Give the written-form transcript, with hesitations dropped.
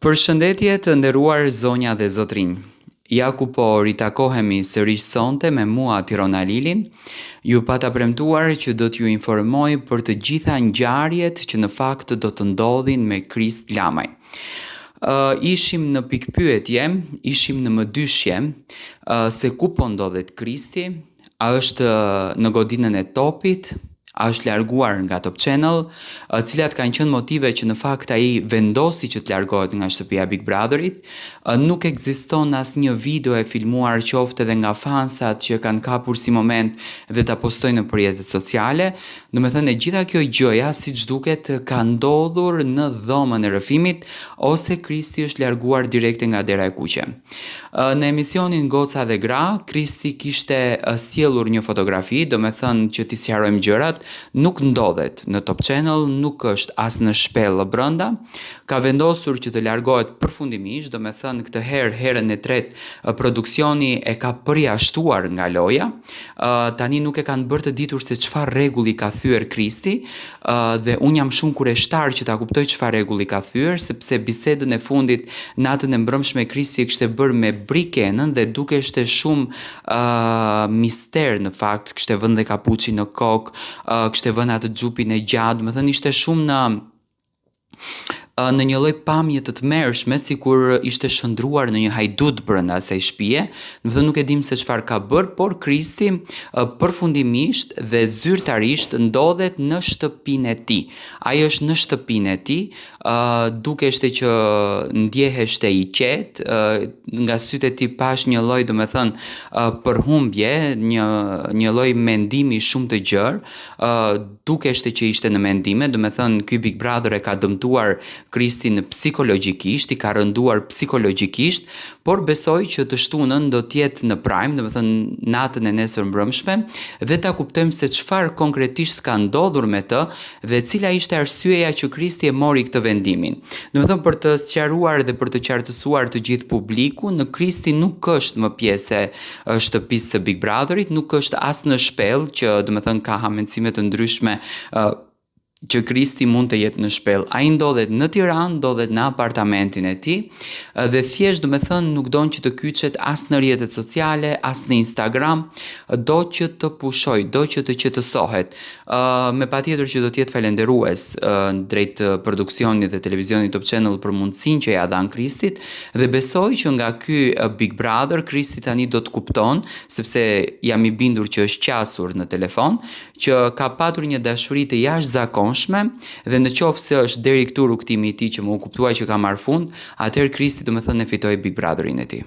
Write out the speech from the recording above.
Përshëndetje të nderuar zonja dhe zotrinj. Ja ku po ritakohemi sërish sonte me mua Tirona Lilin, ju pata premtuar që do t'ju informoj për të gjitha ngjarjet që në fakt do të ndodhin me Krist Lamaj. Ishim në pikpyetje, ishim në mëdyshje se ku po ndodhet Kristi, a është në godinën e topit, a është larguar nga Top Channel, cilat kanë qenë motive që në fakt ai vendosi që të largohet nga shtëpia Big Brotherit. Nuk ekziston asnjë video e filmuar qoftë edhe nga fansat që kanë kapur si moment dhe ta postojnë në rrjetet sociale. Domethënë e gjitha kjo gjëja siç duket ka ndodhur në dhomën e rrëfimit ose Kristi është larguar direkte nga dera e kuqe. Në emisionin Goca dhe Gra, Kristi kishte sjellur një fotografi, domethënë që t'i sqarojmë gjërat, nuk ndodhet në Top Channel, nuk është as në shpellë brenda. Ka vendosur që të largohet përfundimisht, domethënë këtë herën e tretë produksioni e ka përjashtuar nga loja. Tani nuk e kanë bërë të ditur se çfarë rregulli ka thyer Kristi, dhe unë jam shumë kureshtar që ta kuptoj çfarë rregulli ka thyer, sepse bisedën e fundit natën e mbrëmshme Kristi e kishte bërë me Brikenën dhe dukeshte shumë mister në fakt, kishte vënë dhe kapuçin në kokë, kishte vënë atë xhupin e gjatë, më thënë ishte shumë në një lloj pamje të tmerrshme, sikur ishte shndruar në një hajdut brenda asaj shtëpie. Do të thënë nuk e dim se çfarë ka bërë, por Kristi përfundimisht dhe zyrtarisht ndodhet në shtëpinë e tij. Ai është në shtëpinë e tij, dukeshte që ndjeheshte i qetë, nga sytë e tij pash një lloj, domethënë, përhumbje, një lloj mendimi shumë të gjerë, dukeshte që ishte në mendime, domethënë ky Big Brother e ka dëmtuar Kristin psikologjikisht, i ka rënduar psikologjikisht, por besoj që të shtunën do t'jetë në prime, domethënë natën e nesër mbrëmshme, dhe ta kuptojmë se çfarë konkretisht ka ndodhur me të dhe cila ishte arsyeja që Kristi e mori këtë vendimin. Domethënë për të sqaruar dhe për të qartësuar të gjithë publikun, në Kristi nuk është më pjesë e shtëpisë së Big Brotherit, nuk është as në shpellë që domethënë ka hamendësime të ndryshme që Kristi mund të jetë në shpellë. Ai ndodhet në Tiranë, ndodhet në apartamentin e tij dhe thjesht domethënë nuk don që të kyçet as në rrjetet sociale, as në Instagram, do që të pushoj, do që të qetësohet. Me patjetër që do të jetë falendërues drejt produksionit dhe televizionit Top Channel për mundësinë që ja dhan Kristit dhe besoj që nga ky Big Brother Kristi tani do të kupton, sepse jam i bindur që është qasur në telefon, që ka patur një dashuri të jashtëzakonshme dhe në qoftë se është deri këtu rrugtimi i tij që më u kuptua që ka marrë fund, atëherë Kristi domethënë e fitoi Big Brotherin e tij.